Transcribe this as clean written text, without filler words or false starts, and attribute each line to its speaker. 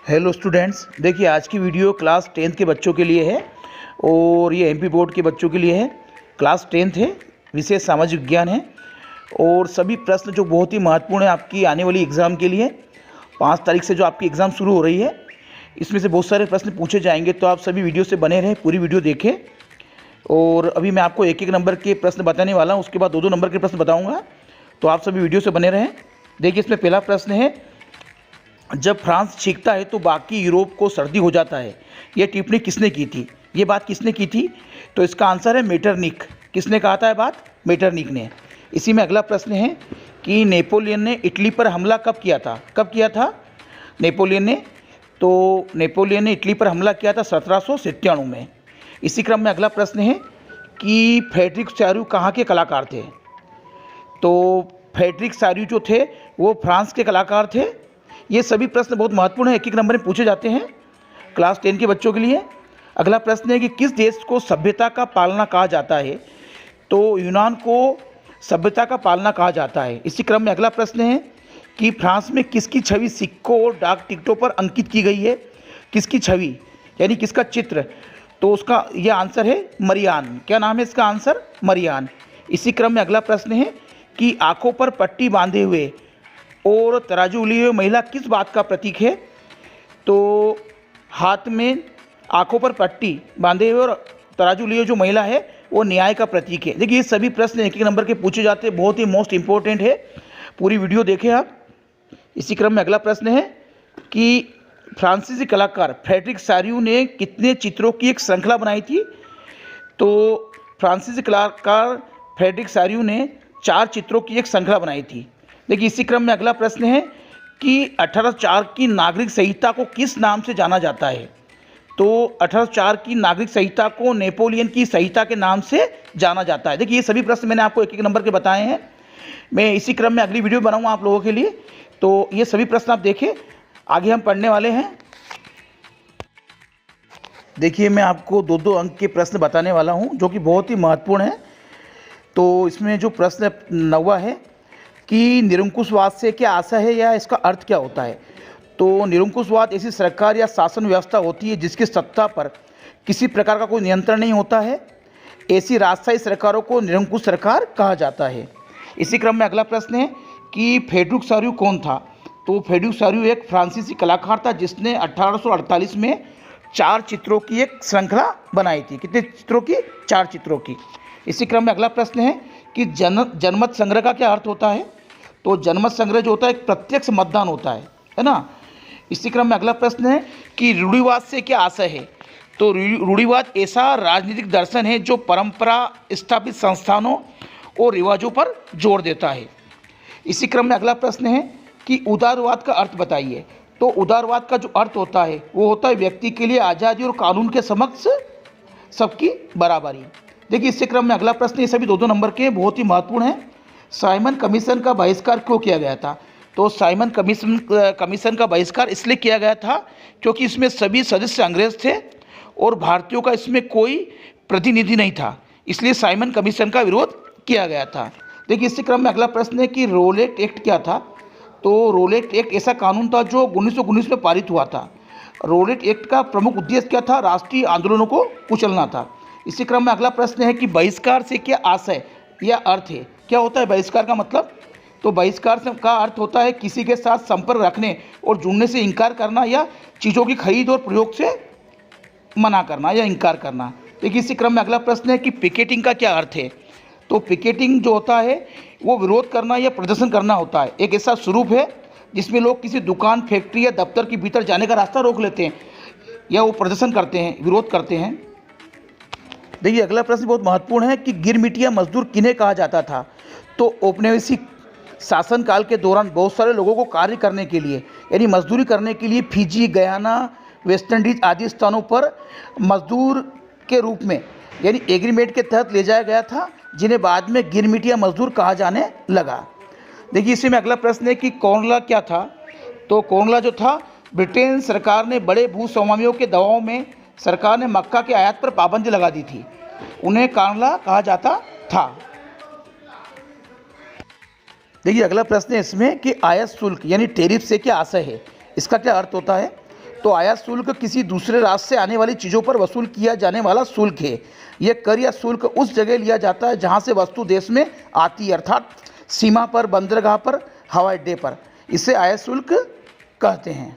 Speaker 1: Hello students, देखिए आज की वीडियो क्लास 10th के बच्चों के लिए है और ये एमपी बोर्ड के बच्चों के लिए है। क्लास 10th है, विषय सामाजिक विज्ञान है और सभी प्रश्न जो बहुत ही महत्वपूर्ण है आपकी आने वाली एग्ज़ाम के लिए। 5 तारीख से जो आपकी एग्ज़ाम शुरू हो रही है, इसमें से बहुत सारे प्रश्न पूछे जाएंगे, तो आप सभी वीडियो से बने रहें, पूरी वीडियो देखें। और अभी मैं आपको एक एक नंबर के प्रश्न बताने वाला हूँ, उसके बाद 2-2 नंबर के प्रश्न बताऊँगा, तो आप सभी वीडियो से बने रहें। देखिए इसमें पहला प्रश्न है, जब फ्रांस छींकता है तो बाकी यूरोप को सर्दी हो जाता है। ये टिप्पणी किसने की थी? ये बात किसने की थी? तो इसका आंसर है मेटरनिक। किसने कहा था ये बात? मेटरनिक ने। इसी में अगला प्रश्न है कि नेपोलियन ने इटली पर हमला कब किया था? कब किया था नेपोलियन ने? तो नेपोलियन ने इटली पर हमला किया था 1797 में। इसी क्रम में अगला प्रश्न है कि फ्रेडरिक चार्यू कहाँ के कलाकार थे? तो फ्रेडरिक चार्यू जो थे वो फ्रांस के कलाकार थे। ये सभी प्रश्न बहुत महत्वपूर्ण है, एक एक नंबर में पूछे जाते हैं क्लास 10 के बच्चों के लिए। अगला प्रश्न है कि किस देश को सभ्यता का पालना कहा जाता है? तो यूनान को सभ्यता का पालना कहा जाता है। इसी क्रम में अगला प्रश्न है कि फ्रांस में किसकी छवि सिक्कों और डाक टिकटों पर अंकित की गई है? किसकी छवि यानी किसका चित्र? तो उसका यह आंसर है मरियान। क्या नाम है इसका आंसर? मरियान। इसी क्रम में अगला प्रश्न है कि आंखों पर पट्टी बांधे हुए और तराजू लिए हुए महिला किस बात का प्रतीक है? तो हाथ में आंखों पर पट्टी बांधे हुए और तराजू लिए जो महिला है वो न्याय का प्रतीक है। देखिए ये सभी प्रश्न एक एक नंबर के पूछे जाते हैं, बहुत ही मोस्ट इंपॉर्टेंट है, पूरी वीडियो देखें आप। इसी क्रम में अगला प्रश्न है कि फ्रांसीसी कलाकार फ्रेडरिक चार्यू ने कितने चित्रों की एक श्रृंखला बनाई थी? तो फ्रांसीसी कलाकार फ्रेडरिक चार्यू ने 4 चित्रों की एक श्रृंखला बनाई थी। देखिए इसी क्रम में अगला प्रश्न है कि 1804 की नागरिक संहिता को किस नाम से जाना जाता है? तो 1804 की नागरिक संहिता को नेपोलियन की संहिता के नाम से जाना जाता है। देखिए ये सभी प्रश्न मैंने आपको एक एक नंबर के बताए हैं। मैं इसी क्रम में अगली वीडियो बनाऊंगा आप लोगों के लिए, तो ये सभी प्रश्न आप देखें। आगे हम पढ़ने वाले हैं। देखिए मैं आपको 2-2 अंक के प्रश्न बताने वाला हूँ जो कि बहुत ही महत्वपूर्ण है। तो इसमें जो प्रश्न 9वां है कि निरंकुशवाद से क्या आशा है या इसका अर्थ क्या होता है? तो निरंकुशवाद ऐसी सरकार या शासन व्यवस्था होती है जिसकी सत्ता पर किसी प्रकार का कोई नियंत्रण नहीं होता है। ऐसी राजशाही सरकारों को निरंकुश सरकार कहा जाता है। इसी क्रम में अगला प्रश्न है कि फ्रेडरिक चार्यू कौन था? तो फ्रेडरिक चार्यू एक फ्रांसीसी कलाकार था जिसने 1848 में 4 चित्रों की एक श्रृंखला बनाई थी। कितने चित्रों की? 4 चित्रों की। इसी क्रम में अगला प्रश्न है कि जनमत संग्रह का क्या अर्थ होता है? तो जनमत संग्रह जो होता है एक प्रत्यक्ष मतदान होता है ना। इसी क्रम में अगला प्रश्न है कि रूढ़िवाद से क्या आशय है? तो रूढ़िवाद ऐसा राजनीतिक दर्शन है जो परंपरा स्थापित संस्थानों और रिवाजों पर जोर देता है। इसी क्रम में अगला प्रश्न है कि उदारवाद का अर्थ बताइए। तो उदारवाद का जो अर्थ होता है वो होता है व्यक्ति के लिए आज़ादी और कानून के समक्ष सबकी बराबरी। देखिए इसी क्रम में अगला प्रश्न, ये सभी 2-2 नंबर के बहुत ही महत्वपूर्ण है। साइमन कमीशन का बहिष्कार क्यों किया गया था? तो साइमन कमीशन का बहिष्कार इसलिए किया गया था क्योंकि इसमें सभी सदस्य अंग्रेज थे और भारतीयों का इसमें कोई प्रतिनिधि नहीं था, इसलिए साइमन कमीशन का विरोध किया गया था। देखिए इसी क्रम में अगला प्रश्न है कि रोलेट एक्ट क्या था? तो रोलेट एक्ट ऐसा कानून था जो 1919 में पारित हुआ था। रोलेट एक्ट का प्रमुख उद्देश्य क्या था? राष्ट्रीय आंदोलनों को कुचलना था। इसी क्रम में अगला प्रश्न है कि बहिष्कार से क्या आशय या अर्थ है? क्या होता है बहिष्कार का मतलब? तो बहिष्कार का अर्थ होता है किसी के साथ संपर्क रखने और जुड़ने से इनकार करना या चीज़ों की खरीद और प्रयोग से मना करना या इनकार करना। देखिए इसी क्रम में अगला प्रश्न है कि पिकेटिंग का क्या अर्थ है? तो पिकेटिंग जो होता है वो विरोध करना या प्रदर्शन करना होता है। एक ऐसा स्वरूप है जिसमें लोग किसी दुकान, फैक्ट्री या दफ्तर के भीतर जाने का रास्ता रोक लेते हैं या वो प्रदर्शन करते हैं, विरोध करते हैं। देखिए अगला प्रश्न बहुत महत्वपूर्ण है कि गिरमिटिया मजदूर किन्हें कहा जाता था? तो औपनिवेशिक शासनकाल के दौरान बहुत सारे लोगों को कार्य करने के लिए यानी मजदूरी करने के लिए फिजी, गयाना, वेस्ट इंडीज आदि स्थानों पर मजदूर के रूप में यानी एग्रीमेंट के तहत ले जाया गया था, जिन्हें बाद में गिरमिटिया मजदूर कहा जाने लगा। देखिए इसी में अगला प्रश्न है कि कॉर्नला क्या था? तो कॉर्नला जो था, ब्रिटेन सरकार ने बड़े भूस्वामियों के दबाव में सरकार ने मक्का के आयात पर पाबंदी लगा दी थी, उन्हें कॉर्नला कहा जाता था। देखिए अगला प्रश्न है इसमें कि आयात शुल्क यानी टैरिफ से क्या आशय है? इसका क्या अर्थ होता है? तो आयात शुल्क किसी दूसरे राज्य से आने वाली चीज़ों पर वसूल किया जाने वाला शुल्क है। यह कर या शुल्क उस जगह लिया जाता है जहाँ से वस्तु देश में आती है, अर्थात सीमा पर, बंदरगाह पर, हवाई अड्डे पर। इसे आयात शुल्क कहते हैं।